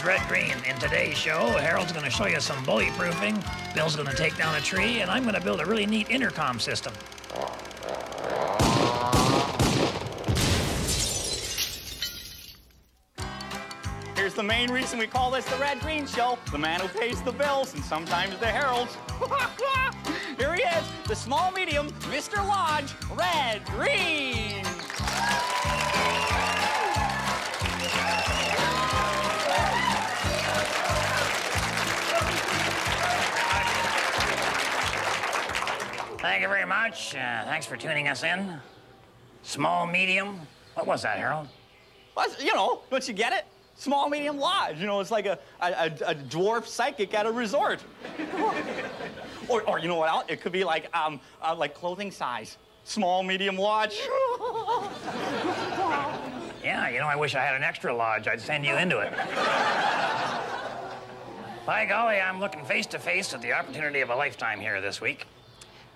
is Red Green. In today's show, Harold's going to show you some bully-proofing, Bill's going to take down a tree, and I'm going to build a really neat intercom system. Here's the main reason we call this the Red Green Show. The man who pays the bills, and sometimes the heralds. Here he is, the small medium, Mr. Lodge, Red Green. Thank you very much. Thanks for tuning us in. Small, medium. What was that, Harold? Well, you know, don't you get it? Small, medium, lodge. You know, it's like a dwarf psychic at a resort. or you know what else? It could be like clothing size. Small, medium, lodge. Yeah, you know, I wish I had an extra lodge. I'd send you into it. By golly, I'm looking face to face with the opportunity of a lifetime here this week.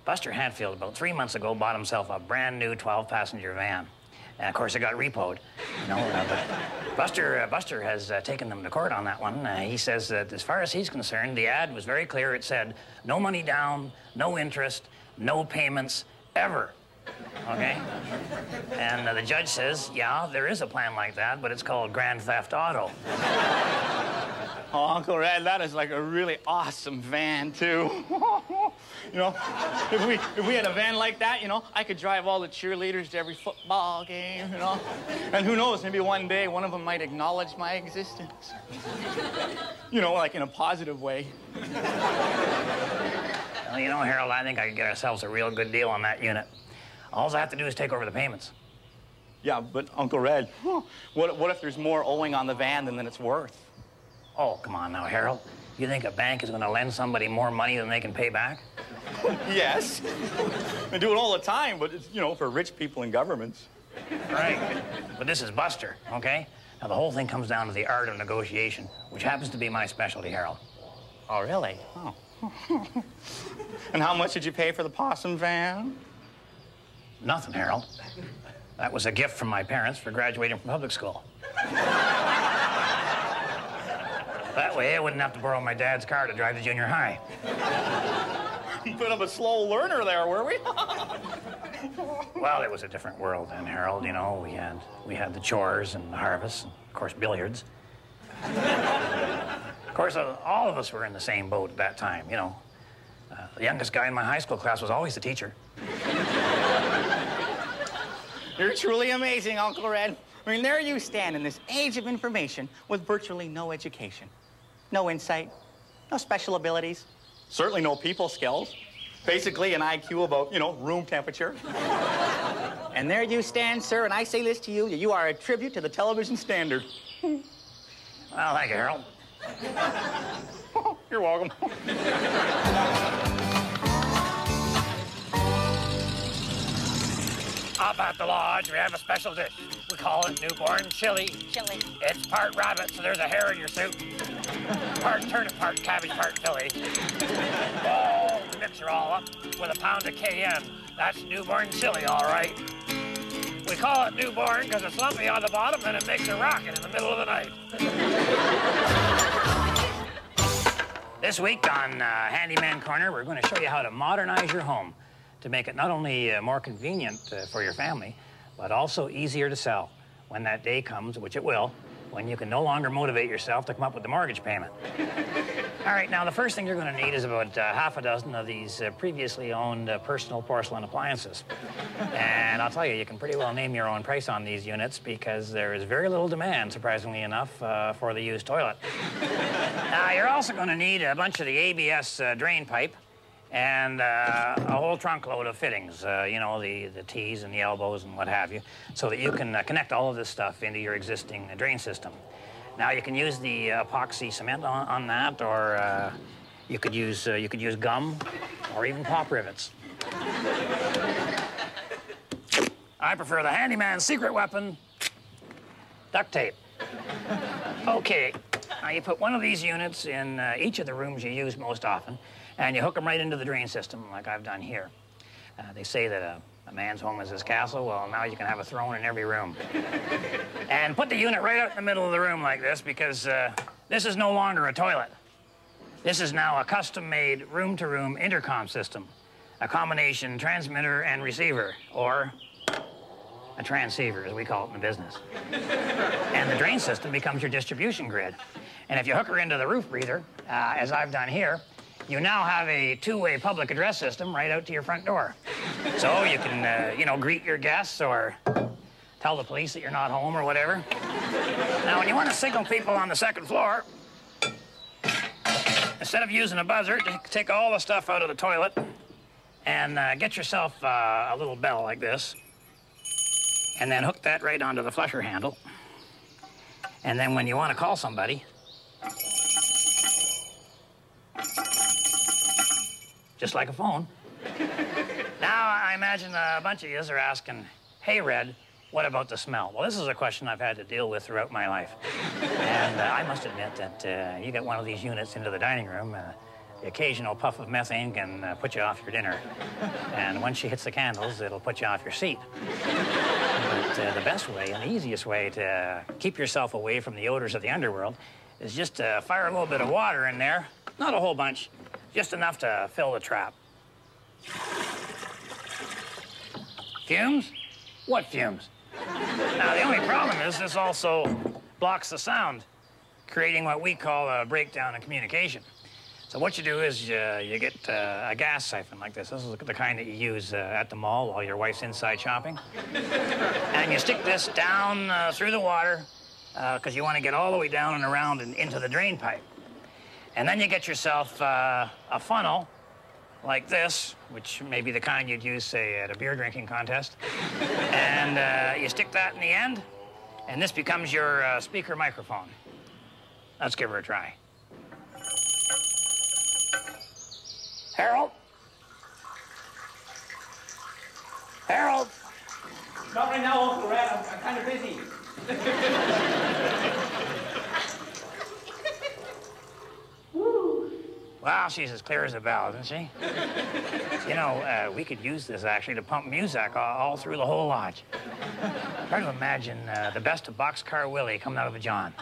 Buster Hatfield, about 3 months ago, bought himself a brand new 12-passenger van. And of course, it got repoed. You know, but Buster has taken them to court on that one. He says that as far as he's concerned, the ad was very clear. It said, no money down, no interest, no payments, ever. Okay? And the judge says, yeah, there is a plan like that, but it's called Grand Theft Auto. Oh, Uncle Red, that is like a really awesome van, too. You know, if we had a van like that, you know, I could drive all the cheerleaders to every football game, you know. And who knows, maybe one day one of them might acknowledge my existence. You know, like in a positive way. Well, you know, Harold, I think I could get ourselves a real good deal on that unit. All I have to do is take over the payments. Yeah, but Uncle Red, what if there's more owing on the van than it's worth? Oh, come on now, Harold. You think a bank is going to lend somebody more money than they can pay back? Yes. They do it all the time, but it's, you know, for rich people in governments. Right. But this is Buster, okay? Now, the whole thing comes down to the art of negotiation, which happens to be my specialty, Harold. Oh, really? Oh. And how much did you pay for the Possum van? Nothing, Harold. That was a gift from my parents for graduating from public school. That way, I wouldn't have to borrow my dad's car to drive to junior high. Bit of a slow learner there, were we? Well, it was a different world then, Harold. You know, we had the chores and the harvest, and of course, billiards. Of course, all of us were in the same boat at that time, you know. The youngest guy in my high school class was always the teacher. You're truly amazing, Uncle Red. I mean, there you stand in this age of information with virtually no education. No insight, no special abilities, certainly no people skills. Basically an IQ about, you know, room temperature. And there you stand, sir, and I say this to you, you are a tribute to the television standard. Well, thank you, Harold. You're welcome. Up at the lodge, we have a special dish. We call it newborn chili. Chili. It's part rabbit, so there's a hair in your soup. Part turnip, part cabbage, part Philly. Oh, we mix it all up with a pound of cayenne. That's newborn chili, all right. We call it newborn because it's lumpy on the bottom and it makes a rocket in the middle of the night. This week on Handyman Corner, we're going to show you how to modernize your home to make it not only more convenient for your family, but also easier to sell when that day comes, which it will, when you can no longer motivate yourself to come up with the mortgage payment. All right, now the first thing you're going to need is about half a dozen of these previously owned personal porcelain appliances. And I'll tell you, you can pretty well name your own price on these units because there is very little demand, surprisingly enough, for the used toilet. Now, you're also going to need a bunch of the ABS drain pipe and a whole trunk load of fittings, you know, the T's and the elbows and what have you, so that you can connect all of this stuff into your existing drain system. Now, you can use the epoxy cement on that, or you could use gum, or even pop rivets. I prefer the handyman's secret weapon, duct tape. Okay, now you put one of these units in each of the rooms you use most often, and you hook them right into the drain system, like I've done here. They say that a man's home is his castle. Well, now you can have a throne in every room. And put the unit right out in the middle of the room like this, because This is no longer a toilet. This is now a custom-made room-to-room intercom system, a combination transmitter and receiver, or a transceiver, as we call it in the business. And the drain system becomes your distribution grid. And if you hook her into the roof breather, as I've done here, you now have a two-way public address system right out to your front door. So you can, you know, greet your guests or tell the police that you're not home or whatever. Now, when you want to signal people on the second floor, instead of using a buzzer, just take all the stuff out of the toilet and get yourself a little bell like this, and then hook that right onto the flusher handle. And then when you want to call somebody, just like a phone. Now, I imagine a bunch of yous are asking, hey, Red, what about the smell? Well, this is a question I've had to deal with throughout my life. And I must admit that you get one of these units into the dining room, the occasional puff of methane can put you off your dinner. And once she hits the candles, it'll put you off your seat. But the best way and the easiest way to keep yourself away from the odors of the underworld is just to fire a little bit of water in there. Not a whole bunch, just enough to fill the trap. Fumes? What fumes? Now, the only problem is this also blocks the sound, creating what we call a breakdown in communication. So what you do is you get a gas siphon like this. This is the kind that you use at the mall while your wife's inside shopping. And you stick this down through the water because you want to get all the way down and around and into the drain pipe. And then you get yourself a funnel like this, which may be the kind you'd use, say, at a beer drinking contest. And you stick that in the end, and this becomes your speaker microphone. Let's give her a try. Harold? Harold? Not right now, Uncle Red. I'm kind of busy. Well, she's as clear as a bell, isn't she? You know, we could use this, actually, to pump music all through the whole lodge. Try to imagine the best of Boxcar Willie coming out of a John.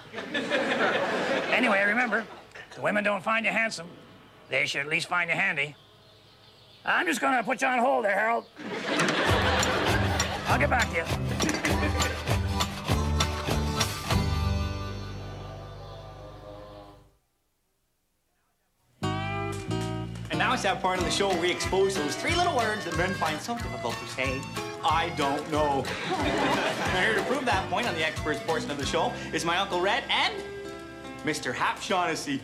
Anyway, remember, the women don't find you handsome. They should at least find you handy. I'm just going to put you on hold there, Harold. I'll get back to you. And now it's that part of the show where we expose those three little words that men find so difficult to say. I don't know. Now, here to prove that point on the experts portion of the show is my Uncle Red and Mr. Hap Shaughnessy.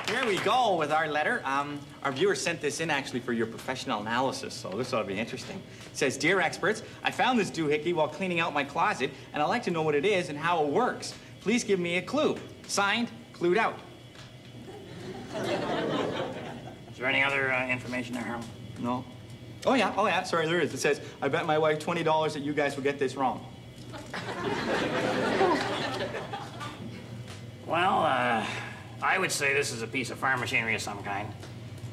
Here we go with our letter. Our viewer sent this in actually for your professional analysis, so this ought to be interesting. It says, Dear experts, I found this doohickey while cleaning out my closet, and I'd like to know what it is and how it works. Please give me a clue. Signed, Clued Out. Is there any other information there, Harold? No. Oh, yeah, sorry, there is. It says, I bet my wife $20 that you guys will get this wrong. Well, I would say this is a piece of farm machinery of some kind.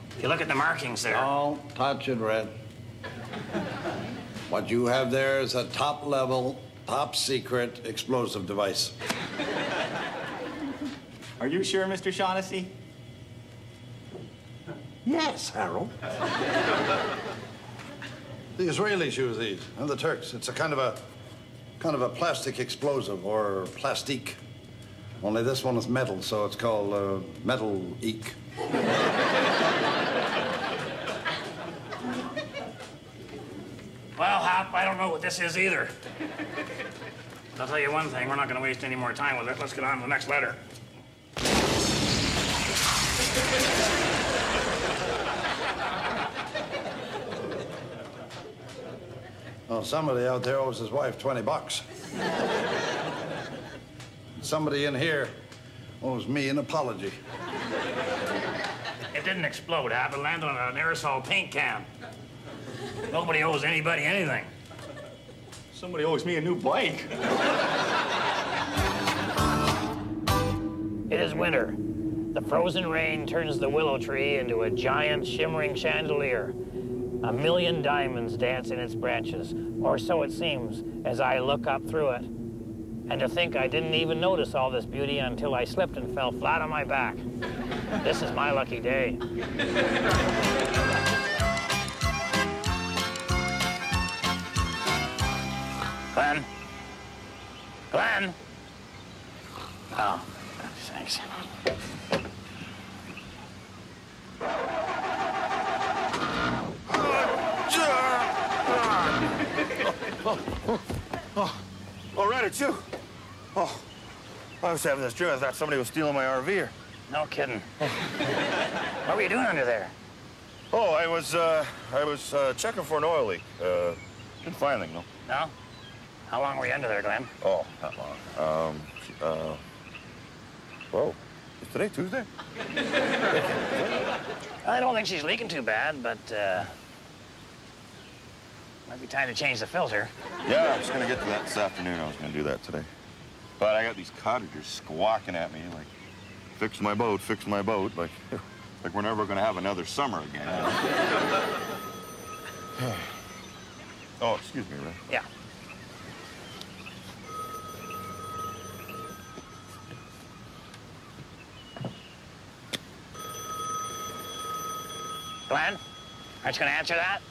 If you look at the markings there... Oh, touch it, Red. What you have there is a top-level, top-secret explosive device. Are you sure, Mr. Shaughnessy? Yes, Harold. The Israelis use these, and the Turks. It's a kind of a plastic explosive, or plastique. Only this one is metal, so it's called metal-eek. Well, Hap, I don't know what this is either. But I'll tell you one thing, we're not going to waste any more time with it. Let's get on to the next letter. Well, somebody out there owes his wife $20. Somebody in here owes me an apology. It didn't explode, Hap. It landed on an aerosol paint can. Nobody owes anybody anything. Somebody owes me a new bike. It is winter. The frozen rain turns the willow tree into a giant shimmering chandelier. A million diamonds dance in its branches, or so it seems as I look up through it. And to think I didn't even notice all this beauty until I slipped and fell flat on my back. This is my lucky day. Glenn? Glenn? Oh, thanks. Oh, Red, it's you. Oh, I was having this dream. I thought somebody was stealing my RV here. No kidding. What were you doing under there? Oh, I was checking for an oil leak. Didn't find anything, no. No? How long were you under there, Glenn? Oh, not long. Whoa. Is today Tuesday? I don't think she's leaking too bad, but, might be time to change the filter. Yeah, I was gonna get to that this afternoon. I was gonna do that today. But I got these cottagers squawking at me, like, fix my boat, like we're never gonna have another summer again. You know? Oh, excuse me, Ray. Yeah. Glenn, aren't you gonna answer that?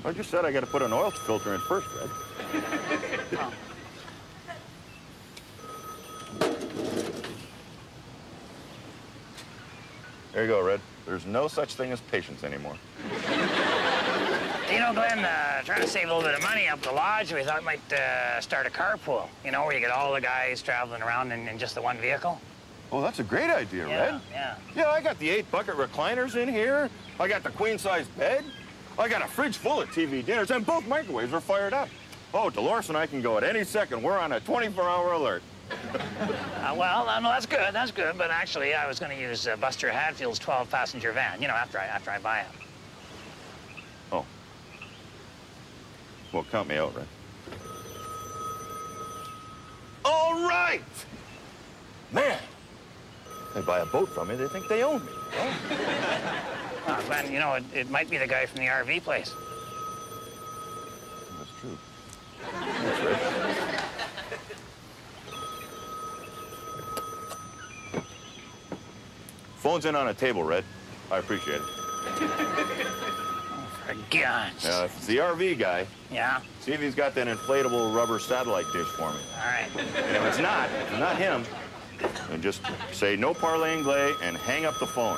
I just said I gotta put an oil filter in first, Red. Oh. There you go, Red. There's no such thing as patience anymore. You know, Glenn, trying to save a little bit of money up the lodge, we thought we might start a carpool. You know, where you get all the guys traveling around in just the one vehicle. Oh, that's a great idea, Red. Yeah. Yeah, I got the 8-bucket recliners in here. I got the queen-size bed. I got a fridge full of TV dinners, and both microwaves are fired up. Oh, Dolores and I can go at any second. We're on a 24-hour alert. Well, no, that's good. But actually, I was going to use Buster Hadfield's 12-passenger van, you know, after I buy it. Oh. Well, count me out, Red. All right! Man, they buy a boat from me, they think they own me. Oh, Glenn, you know, it might be the guy from the RV place. That's true. That's right. Phone's in on a table, Red. I appreciate it. Oh, for gosh. If it's the RV guy, Yeah? see if he's got that inflatable rubber satellite dish for me. All right. And if it's not him, then just say no parley anglais and hang up the phone.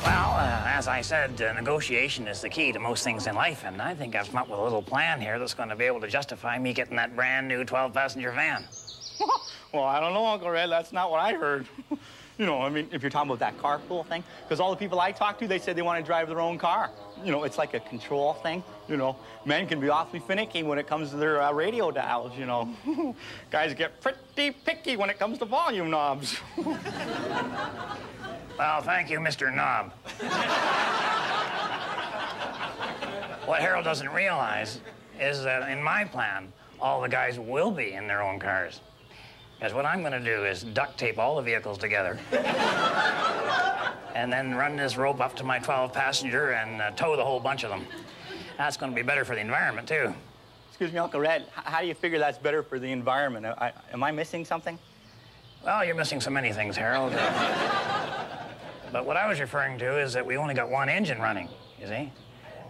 Well, as I said, negotiation is the key to most things in life, and I think I've come up with a little plan here that's going to be able to justify me getting that brand new 12-passenger van. Well, I don't know, Uncle Red. That's not what I heard. You know, I mean, if you're talking about that carpool thing, because all the people I talked to, they said they want to drive their own car. You know, it's like a control thing. You know, men can be awfully finicky when it comes to their radio dials, you know. Guys get pretty picky when it comes to volume knobs. Well, thank you, Mr. Knob. What Harold doesn't realize is that in my plan, all the guys will be in their own cars. Because what I'm going to do is duct tape all the vehicles together and then run this rope up to my 12-passenger and tow the whole bunch of them. That's going to be better for the environment, too. Excuse me, Uncle Red, how do you figure that's better for the environment? Am I missing something? Well, you're missing so many things, Harold. But what I was referring to is that we only got one engine running, you see?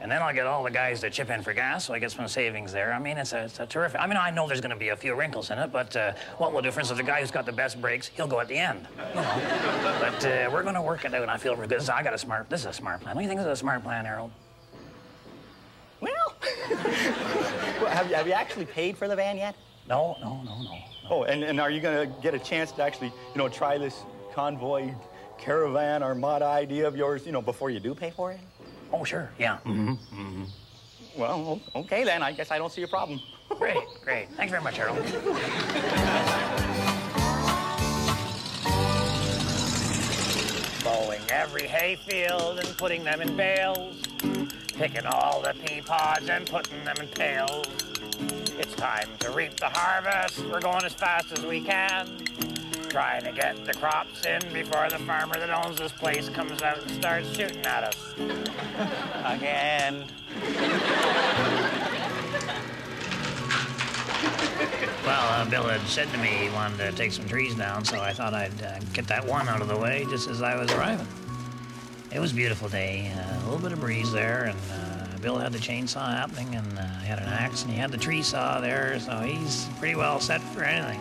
And then I'll get all the guys to chip in for gas, so I get some savings there. I mean, it's a terrific... I mean, I know there's going to be a few wrinkles in it, but what will do, for instance, the guy who's got the best brakes, he'll go at the end, you know. But we're going to work it out, and I feel real good. This is a smart plan. What do you think is a smart plan, Harold? Well, have you actually paid for the van yet? No. Oh, and are you going to get a chance to actually, you know, try this convoy caravan armada idea of yours, you know, before you do pay for it? Oh, sure, yeah. Well, okay then. I guess I don't see a problem. Great. Thanks very much, Harold. Mowing every hayfield and putting them in bales. Picking all the pea pods and putting them in pails. It's time to reap the harvest. We're going as fast as we can. trying to get the crops in before the farmer that owns this place comes out and starts shooting at us. Again. Well, Bill had said to me he wanted to take some trees down, so I thought I'd get that one out of the way just as I was arriving. It was a beautiful day, a little bit of breeze there, and Bill had the chainsaw happening, and he had an axe, and he had the tree saw there, so he's pretty well set for anything.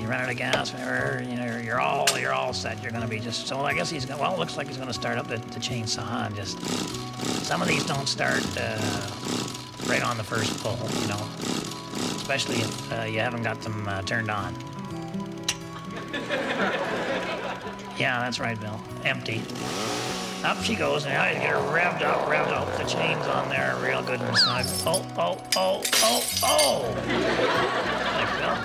You run out of gas, or you're all set. You're going to be just so. I guess he's going. Well, it looks like he's going to start up the chainsaw, and just some of these don't start right on the first pull, you know, especially if you haven't got them turned on. Yeah, that's right, Bill. Empty. Up she goes, and now you get her revved up. The chain's on there real good and snug. Oh. Thanks, Bill.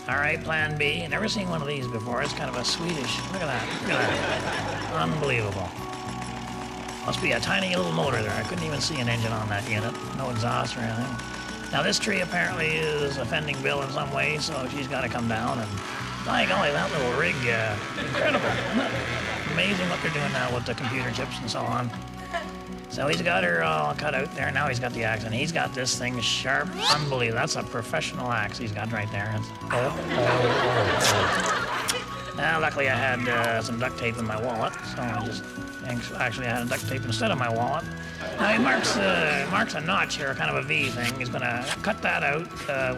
All right, plan B. I've never seen one of these before. It's kind of a Swedish. Look at that. Unbelievable. Must be a tiny little motor there. I couldn't even see an engine on that unit. No exhaust or anything. Now, this tree apparently is offending Bill in some way, so she's got to come down. And by golly, that little rig, incredible, isn't it? Amazing what they're doing now with the computer chips and so on. So he's got her all cut out there. Now he's got the axe, and he's got this thing sharp. Unbelievable. That's a professional axe he's got right there. Now, luckily I had some duct tape in my wallet, so actually I had a duct tape instead of my wallet. Now he marks a notch here, kind of a V thing. He's going to cut that out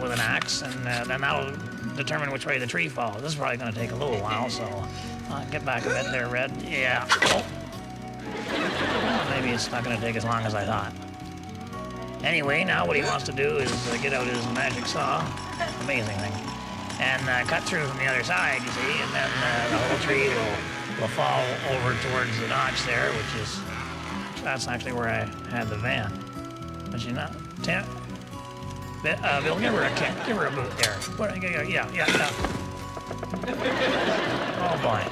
with an axe, and then that'll determine which way the tree falls. This is probably going to take a little while, so I'll get back a bit there, Red. Yeah. Oh. Well, maybe it's not going to take as long as I thought. Anyway, now what he wants to do is get out his magic saw. Amazing thing. And cut through from the other side, you see, and then the whole tree will fall over towards the notch there, that's actually where I had the van. But you know, Bill, give her a kick. Give her a boot there. Yeah. Oh, boy.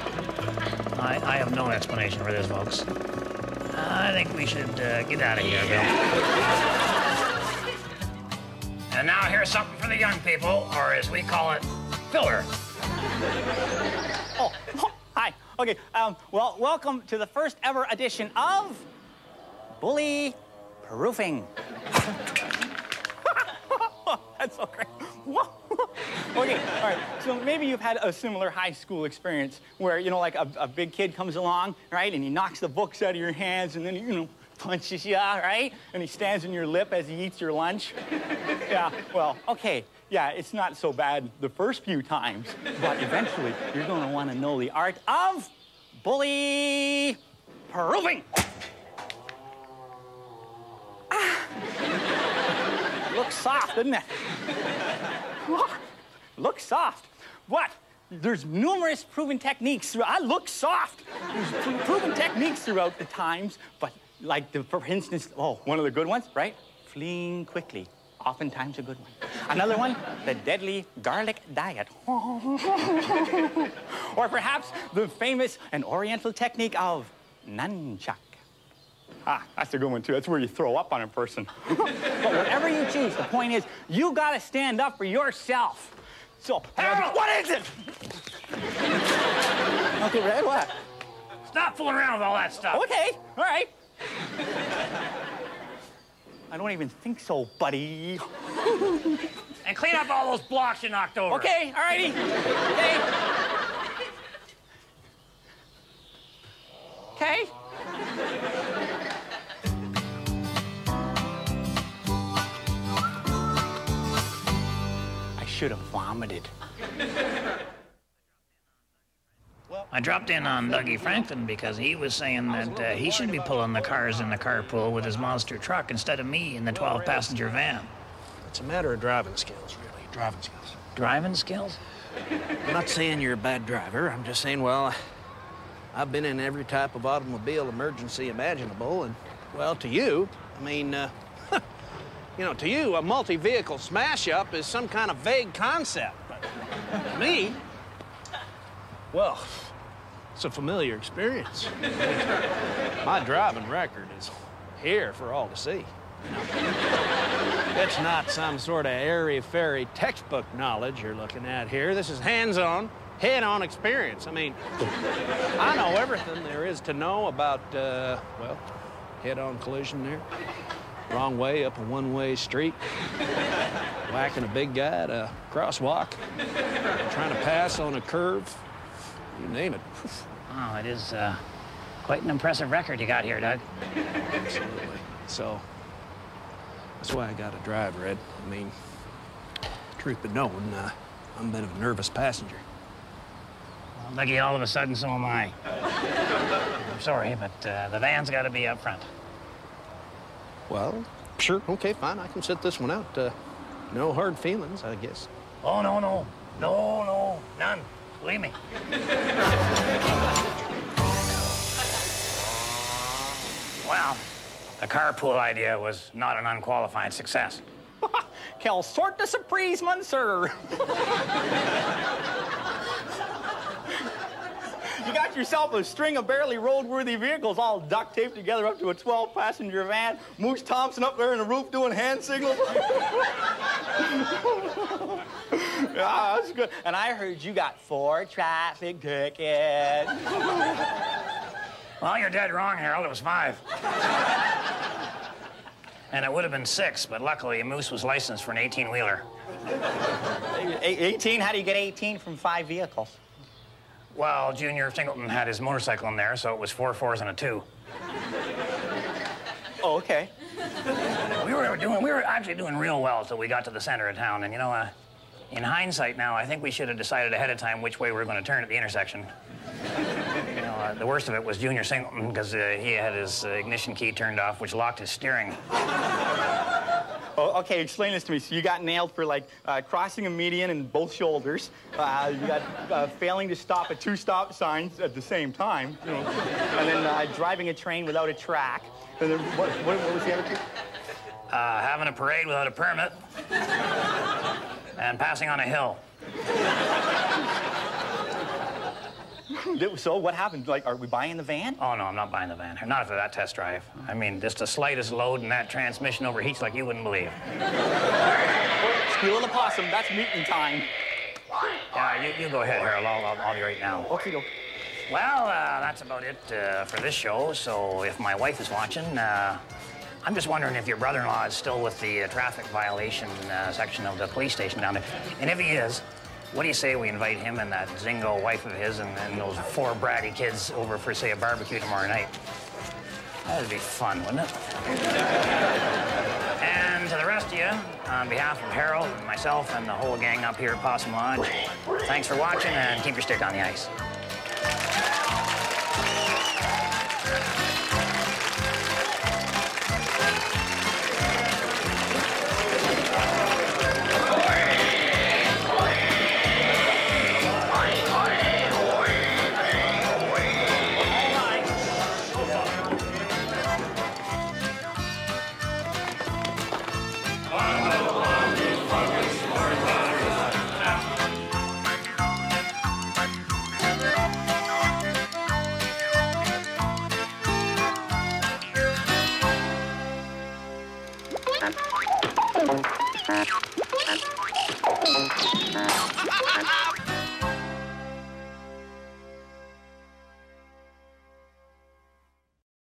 I have no explanation for this, folks. I think we should get out of here, Bill. And now here's something for the young people, or as we call it, filler. Oh, hi. Okay, well, welcome to the first ever edition of Bully Proofing. That's so great. Okay, all right. So maybe you've had a similar high school experience where, you know, like a big kid comes along, right, and he knocks the books out of your hands and then, you know, punches you, right? And he stands in your lip as he eats your lunch. Yeah, well, okay. Yeah, it's not so bad the first few times, but eventually you're going to want to know the art of bully proofing. Looks soft, doesn't it? Looks soft. What? There's numerous proven techniques. I look soft. There's proven techniques throughout the times, but like, for instance, one of the good ones, right? Fleeing quickly. Oftentimes a good one. Another one, the deadly garlic diet. Or perhaps the famous and oriental technique of nunchuck. Ah, that's a good one, too. That's where you throw up on a person. But whatever you choose, the point is, you gotta stand up for yourself. So, Harold, what is it? Okay, Red, what? Stop fooling around with all that stuff. Okay, all right. I don't even think so, buddy. And clean up all those blocks you knocked over. Okay, all righty. Okay. Okay. I should have vomited. I dropped in on Dougie Franklin because he was saying that he should be pulling the cars in the carpool with his monster truck instead of me in the 12-passenger van. It's a matter of driving skills, really. Driving skills. Driving skills? I'm not saying you're a bad driver. I'm just saying, well, I've been in every type of automobile emergency imaginable, and, well, to you, I mean, you know, to you, a multi-vehicle smash-up is some kind of vague concept. But to me, well, it's a familiar experience. My driving record is here for all to see. It's not some sort of airy-fairy textbook knowledge you're looking at here. This is hands-on, head-on experience. I mean, I know everything there is to know about, well, head-on collision there. Wrong way up a one-way street. Whacking a big guy at a crosswalk. Trying to pass on a curve. You name it. Oh, it is quite an impressive record you got here, Doug. Absolutely. So, that's why I got to drive, Red. I mean, truth be known, I'm a bit of a nervous passenger. Well, Dougie, all of a sudden, so am I. I'm sorry, but the van's got to be up front. Well, sure, okay, fine. I can sit this one out. No hard feelings, I guess. Oh, no, no. No, no, none. Believe me. Well, the carpool idea was not an unqualified success. Quelle sorte de surprise, monsieur. You got yourself a string of barely roadworthy vehicles all duct taped together up to a 12-passenger van. Moose Thompson up there in the roof doing hand signals. Yeah, that's good. And I heard you got 4 traffic tickets. Well, you're dead wrong, Harold. It was 5. And it would have been 6, but luckily Moose was licensed for an 18-wheeler. 18? How do you get 18 from 5 vehicles? Well, Junior Singleton had his motorcycle in there, so it was 4 4s and a 2. Oh, okay. We were actually doing real well till we got to the center of town, and you know, in hindsight now, I think we should have decided ahead of time which way we were going to turn at the intersection. You know, the worst of it was Junior Singleton, because he had his ignition key turned off, which locked his steering. Oh, okay, explain this to me. So you got nailed for, like, crossing a median in both shoulders. You got failing to stop at 2 stop signs at the same time. You know, and then driving a train without a track. And then what was the other two? Having a parade without a permit. And passing on a hill. So what happened? Like, are we buying the van? Oh, no, I'm not buying the van. Not after that test drive. I mean, just the slightest load and that transmission overheats like you wouldn't believe. Squeal of the possum, that's meeting time. Yeah, you go ahead, Harold. I'll be right now. Okay, go. Well, that's about it for this show. So if my wife is watching, I'm just wondering if your brother-in-law is still with the traffic violation section of the police station down there. And if he is, what do you say we invite him and that zingo wife of his and those 4 bratty kids over for, say, a barbecue tomorrow night? That'd be fun, wouldn't it? And to the rest of you, on behalf of Harold and myself and the whole gang up here at Possum Lodge, thanks for watching and keep your stick on the ice. Ha ha ha!